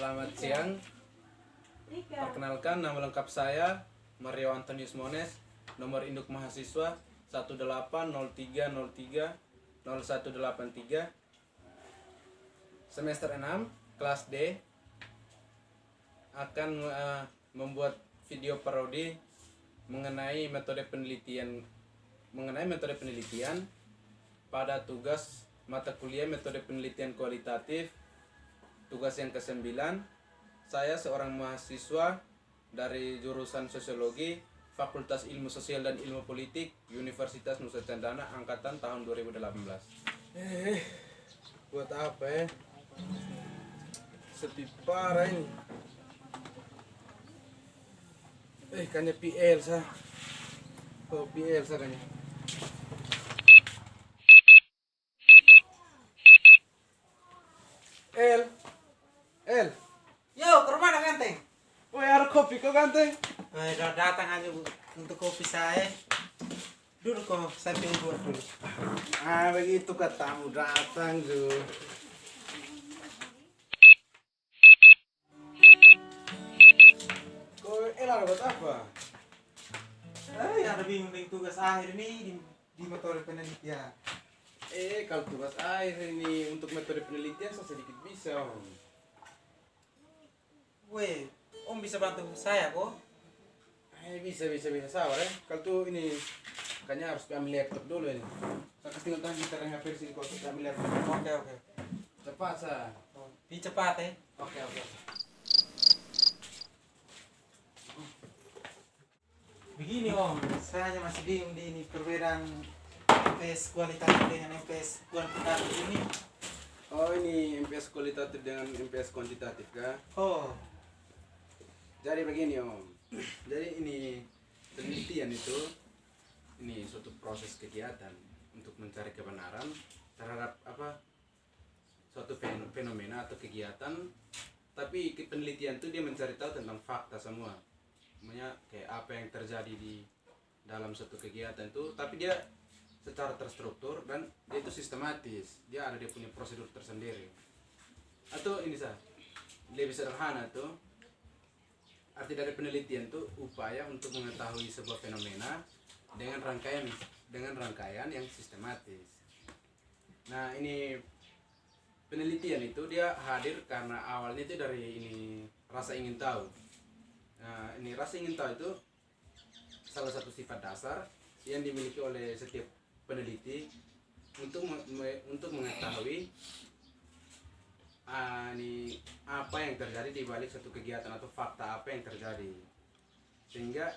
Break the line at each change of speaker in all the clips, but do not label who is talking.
Selamat siang. Perkenalkan, nama lengkap saya Mario Antonius Mones. Nomor induk mahasiswa 18030300183. Semester 6 kelas D. Akan membuat video parodi mengenai metode penelitian pada tugas mata kuliah metode penelitian kualitatif. Tugas yang ke-9, saya seorang mahasiswa dari jurusan Sosiologi, Fakultas Ilmu Sosial dan Ilmu Politik, Universitas Nusa Cendana, angkatan tahun 2018.
Buat apa ya? Sepi parah ini. Kayaknya PL sah. Oh, PL sah kayaknya. El.
Yo, ke rumah dong Ganteng.
Woi, ada kopi kok Ganteng?
Udah datang aja untuk kopi saya. Duduk kok, samping buat dulu.
Begitu katamu datang tuh. Kok ada buat apa?
Ada bingung dengan tugas akhir nih di metode penelitian.
Kalau tugas akhir ini untuk metode penelitian saya sedikit bisa, Om.
Weh, Om bisa bantu saya kok?
Bisa sabar ya. Kalau tuh ini kayaknya harus ambil laptop dulu ini. Saya kasih tinggal gitar yang HP sini kalau kita ambil laptop.
Oke.
Cepat sah.
Di cepat ya.
Oke.
Begini Om, saya hanya masih bingung di ini perbedaan MPS kualitatif dengan MPS kuantitatif ini.
Oh, ini MPS kualitatif dengan MPS kuantitatif kah?
Oh,
Jadi begini Om. Jadi ini penelitian itu ini suatu proses kegiatan untuk mencari kebenaran terhadap suatu fenomena atau kegiatan, tapi penelitian itu dia mencari tahu tentang fakta semua. Namanya kayak apa yang terjadi di dalam suatu kegiatan itu, tapi dia secara terstruktur dan dia itu sistematis. Dia ada dia punya prosedur tersendiri. Atau ini lebih sederhana tuh, arti dari penelitian itu upaya untuk mengetahui sebuah fenomena dengan rangkaian yang sistematis. Nah, ini penelitian itu dia hadir karena awalnya itu dari ini rasa ingin tahu. Nah, ini rasa ingin tahu itu salah satu sifat dasar yang dimiliki oleh setiap peneliti untuk mengetahui ini apa yang terjadi di balik suatu kegiatan atau fakta apa yang terjadi, sehingga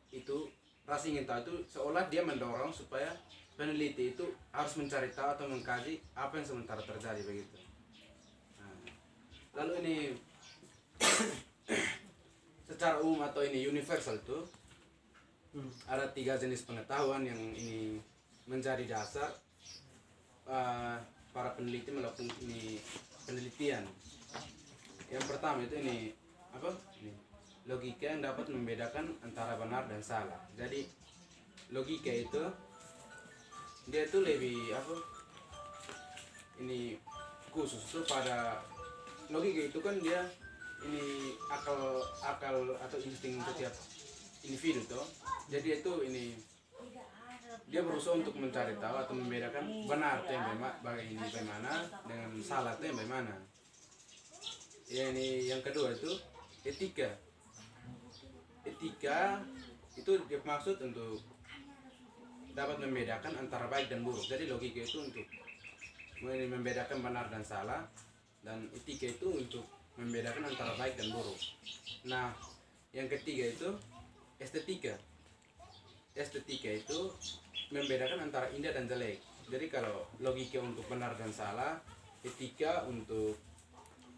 itu rasa ingin tahu itu seolah dia mendorong supaya peneliti itu harus mencari tahu atau mengkaji apa yang sementara terjadi begitu. Nah, lalu ini secara umum atau ini universal tuh ada 3 jenis pengetahuan yang ini menjadi dasar para peneliti melakukan ini penelitian. Yang pertama itu ini logika yang dapat membedakan antara benar dan salah. Jadi logika itu dia tuh lebih ini khusus tuh pada logika itu kan dia ini akal atau insting setiap individu tuh. Jadi itu ini dia berusaha untuk mencari tahu atau membedakan benar itu yang bagaimana dengan salah itu yang bagaimana. Yang kedua itu etika itu dia maksud untuk dapat membedakan antara baik dan buruk. Jadi logika itu untuk membedakan benar dan salah, dan etika itu untuk membedakan antara baik dan buruk. Nah, yang ketiga itu estetika itu membedakan antara indah dan jelek. Jadi kalau logika untuk benar dan salah, etika untuk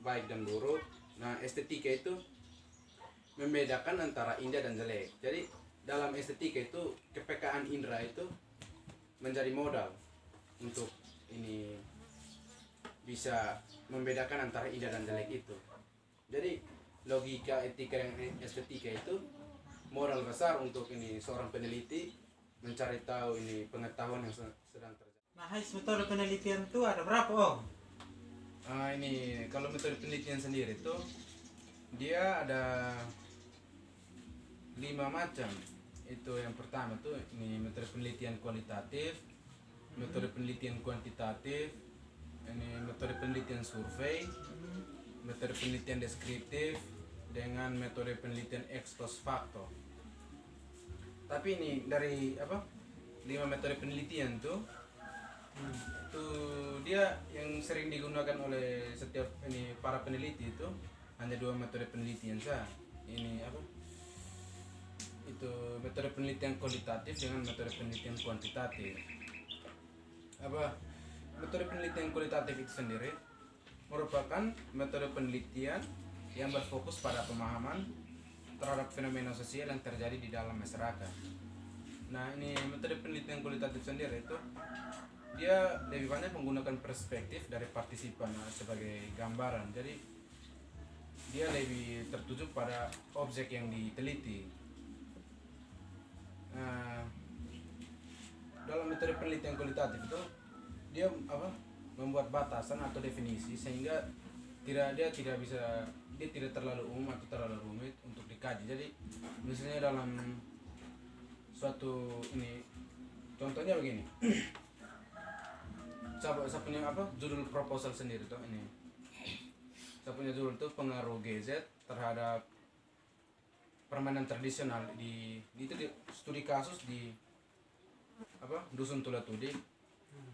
baik dan buruk, nah estetika itu membedakan antara indah dan jelek. Jadi dalam estetika itu kepekaan indera itu menjadi modal untuk ini bisa membedakan antara indah dan jelek itu. Jadi logika, etika, dan estetika itu modal besar untuk ini seorang peneliti mencari tahu ini pengetahuan yang sedang terjadi.
nah metode penelitian itu ada berapa Om?
Ini kalau metode penelitian sendiri itu dia ada 5 macam. Itu yang pertama tuh ini metode penelitian kualitatif, metode penelitian kuantitatif, ini metode penelitian survei, metode penelitian deskriptif, dengan metode penelitian ex post facto. Tapi ini dari 5 metode penelitian tuh itu dia yang sering digunakan oleh setiap ini para peneliti itu hanya 2 metode penelitian saja. Ini itu metode penelitian kualitatif dengan metode penelitian kuantitatif. Metode penelitian kualitatif itu sendiri merupakan metode penelitian yang berfokus pada pemahaman terhadap fenomena sosial yang terjadi di dalam masyarakat. Nah, ini metode penelitian kualitatif sendiri itu dia lebih banyak menggunakan perspektif dari partisipan sebagai gambaran. Jadi dia lebih tertuju pada objek yang diteliti. Nah, dalam metode penelitian kualitatif itu dia membuat batasan atau definisi sehingga dia tidak terlalu umum atau terlalu rumit untuk dikaji. Jadi misalnya dalam suatu ini contohnya begini. Saya punya judul proposal sendiri tuh ini. Saya punya judul tuh pengaruh GZ terhadap permainan tradisional di studi kasus di Dusun Tulatudi,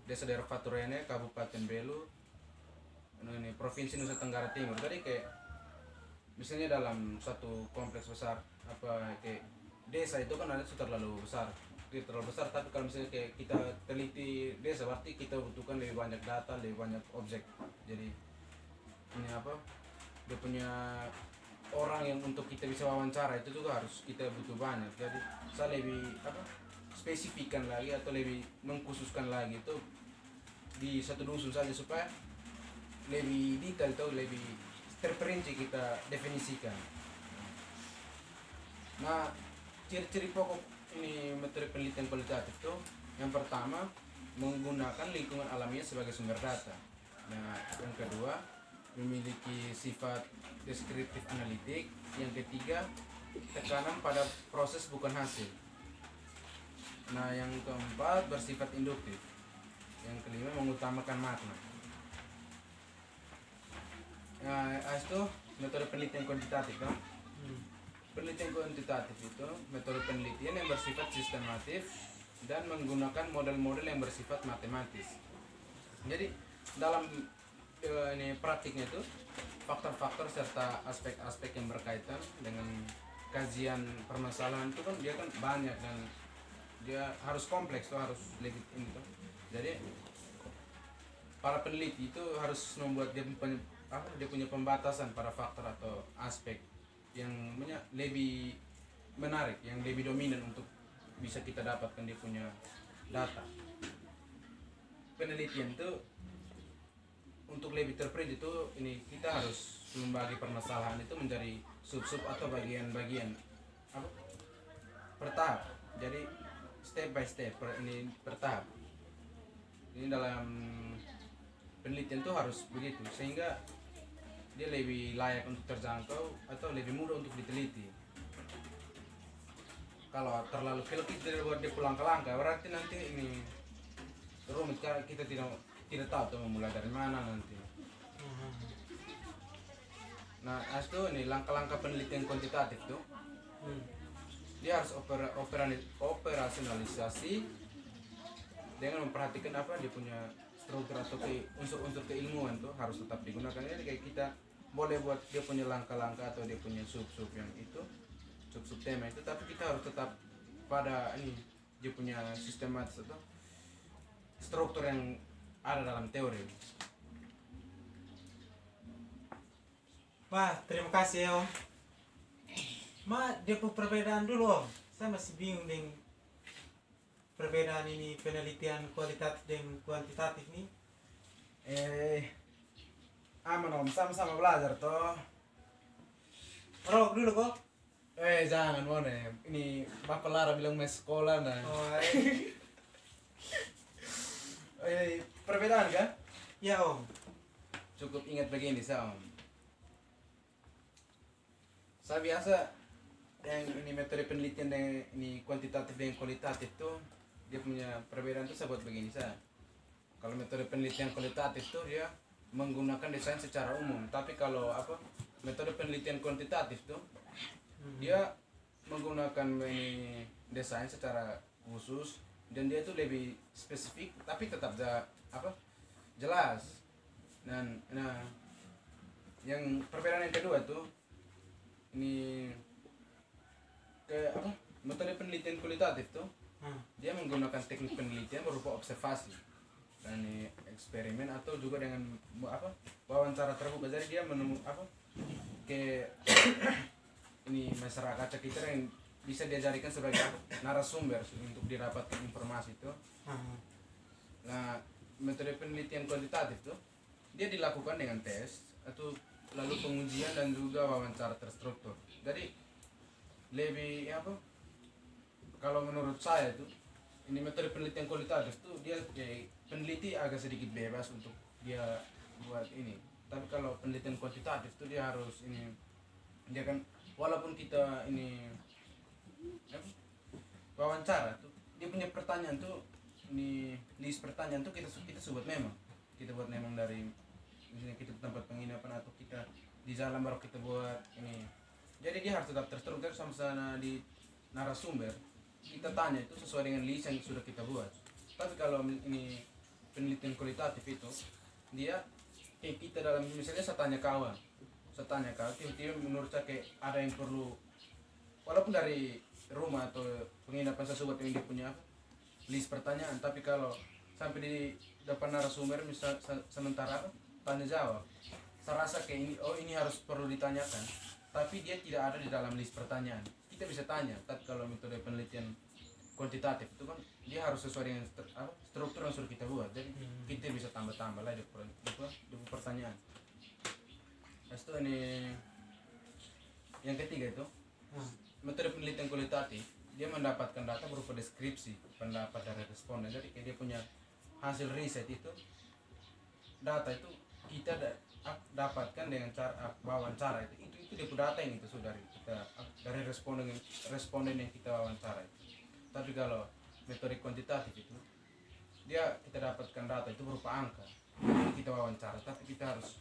Desa Daerah Faturene, Kabupaten Belu, ini Provinsi Nusa Tenggara Timur. Tadi kayak misalnya dalam satu kompleks besar kayak desa itu kan ada terlalu besar, tapi kalau misalnya kayak kita teliti desa berarti kita butuhkan lebih banyak data, lebih banyak objek. Jadi ini dia punya orang yang untuk kita bisa wawancara itu juga harus kita butuh banyak. Jadi saya lebih spesifikkan lagi atau lebih mengkhususkan lagi itu di satu dusun saja supaya lebih detail atau lebih terperinci kita definisikan. Nah, ciri-ciri pokok ini metode penelitian kualitatif itu yang pertama menggunakan lingkungan alamiah sebagai sumber data. Nah, yang kedua memiliki sifat deskriptif analitik. Yang ketiga tekanan pada proses bukan hasil. Nah, yang keempat bersifat induktif. Yang kelima mengutamakan makna. Nah, itu metode penelitian kuantitatif kan? Penelitian kuantitatif itu metode penelitian yang bersifat sistematif dan menggunakan model-model yang bersifat matematis. Jadi dalam ini praktiknya itu faktor-faktor serta aspek-aspek yang berkaitan dengan kajian permasalahan itu kan dia kan banyak dan dia harus kompleks tuh, harus legit ini tuh. Jadi para peneliti itu harus membuat dia punya pembatasan pada faktor atau aspek yang lebih menarik, yang lebih dominan untuk bisa kita dapatkan dia punya data. Penelitian itu untuk lebih terperinci itu ini kita harus membagi permasalahan itu menjadi sub-sub atau bagian-bagian bertahap. Jadi step by step bertahap. Ini dalam penelitian itu harus begitu sehingga dia lebih layak untuk terjangkau atau lebih mudah untuk diteliti. Kalau terlalu kita buat dia pulang ke langkah berarti nanti ini rumit karena kita tidak tahu tuh memulai dari mana nanti. Nah, itu ini langkah-langkah penelitian kuantitatif tuh. Dia harus operasionalisasi dengan memperhatikan dia punya struktur atau unsur-unsur keilmuan tuh harus tetap digunakan. Jadi kayak kita boleh buat dia punya langkah-langkah atau dia punya sub-sub yang itu, sub-sub tema itu, tapi kita harus tetap pada dia punya sistematis atau struktur yang ada dalam teori.
Wah, terima kasih ya Om. Dia perbedaan dulu Om. Saya masih bingung dengan perbedaan ini penelitian kualitatif dan kuantitatif nih.
Aman Om, sama-sama belajar toh.
Rok dulu kok.
Jangan Mone, ini Bapak Lara bilang mau sekolah nah. Perbedaan kan?
Ya Om.
cukup ingat begini Om. Saya biasa yang ini metode penelitian dengan ini kuantitatif dengan kualitatif tuh dia punya perbedaan tuh saya buat begini saya. Kalau metode penelitian kualitatif tuh dia menggunakan desain secara umum, tapi kalau metode penelitian kuantitatif tuh dia menggunakan ini desain secara khusus dan dia tuh lebih spesifik tapi tetap jelas. Dan yang perbedaan yang kedua tuh ini metode penelitian kualitatif tuh dia menggunakan teknik penelitian berupa observasi dan eksperimen atau juga dengan wawancara terbuka. Jadi dia ini masyarakat sekitar yang bisa diajarikan sebagai narasumber untuk didapatkan informasi itu. Nah, metode penelitian kuantitatif tuh dia dilakukan dengan tes atau lalu pengujian dan juga wawancara terstruktur. Jadi lebih kalau menurut saya tuh ini metode penelitian kualitatif tuh dia peneliti agak sedikit bebas untuk dia buat ini. Tapi kalau penelitian kuantitatif tuh dia harus dia kan walaupun kita ini wawancara tuh dia punya pertanyaan tuh ini list pertanyaan tuh kita buat memang dari misalnya kita tempat penginapan atau kita di jalan baru kita buat ini. Jadi dia harus tetap terstruktur sama sana di narasumber kita tanya itu sesuai dengan list yang sudah kita buat. Tapi kalau ini penelitian kualitatif itu dia kita dalam misalnya saya tanya kawan tiba-tiba menurut saya kayak ada yang perlu walaupun dari rumah atau penginapan sesuatu yang dia punya list pertanyaan, tapi kalau sampai di depan narasumber misal sementara tanya jawab saya rasa kayak ini harus perlu ditanyakan tapi dia tidak ada di dalam list pertanyaan. Kita bisa tanya, tapi kalau metode penelitian kuantitatif itu kan dia harus sesuai dengan struktur yang sudah kita buat. Jadi kita bisa tambah-tambah lah di pertanyaan. Itu ini yang ketiga itu metode penelitian kualitatif dia mendapatkan data berupa deskripsi pendapat dari responden. Jadi dia punya hasil riset itu data itu kita dapatkan dengan cara wawancara itu dia data yang itu sudah dari responden yang kita wawancara itu. Tapi kalau metode kuantitatif itu kita dapatkan data itu berupa angka kita wawancara, tapi kita harus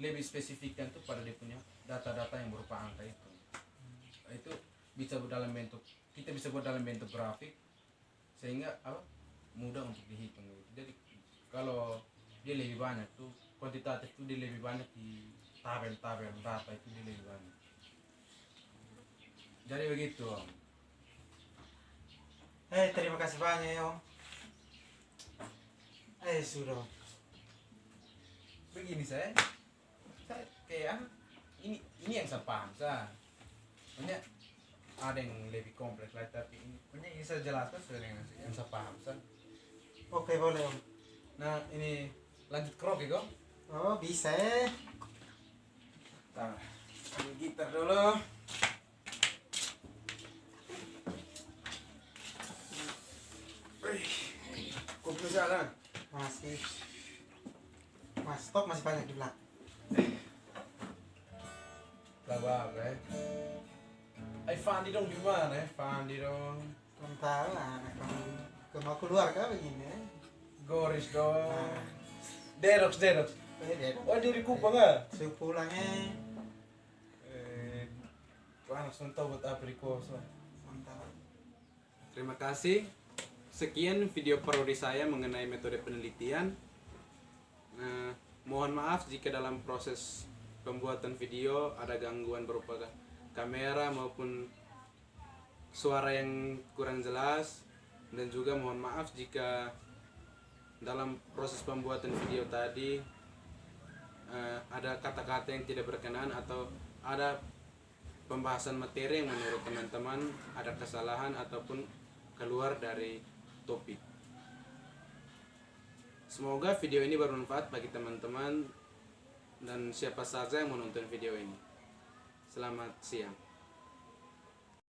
lebih spesifikkan tuh pada dia punya data-data yang berupa angka itu bisa kita bisa buat dalam bentuk grafik sehingga mudah untuk dihitung gitu. Jadi kalau dia lebih banyak tuh kuantitatif tuh dia lebih banyak di tabel-tabel data itu dia lebih banyak. Jadi begitu Om.
Terima kasih banyak ya Om. Sudah.
Begini saya kayak ini yang saya paham banyak ada yang lebih kompleks lah, tapi ini saya jelaskan sesuai dengan yang saya paham
Oke boleh Om.
Nah ini lanjut kroki kok.
Oh bisa ya.
Nah, ini gitar dulu. Kopi sana.
Masih. Mas stok masih banyak di belakang.
Gak apa-apa ya. Fandi dong di mana ya? Fandi dong.
Belum tahu lah anak kamu mau keluar kah begini ya?
Goris dong.
Nah.
Derox. Oh dia di Kupang ah?
Suruh pulangnya.
Panas tahu buat apa di kosan.
Mantap.
Terima kasih. Sekian video parodi saya mengenai metode penelitian. Mohon maaf jika dalam proses pembuatan video ada gangguan berupa kamera maupun suara yang kurang jelas, dan juga mohon maaf jika dalam proses pembuatan video tadi ada kata-kata yang tidak berkenan atau ada pembahasan materi yang menurut teman-teman ada kesalahan ataupun keluar dari topik. Semoga video ini bermanfaat bagi teman-teman dan siapa saja yang menonton video ini. Selamat siang.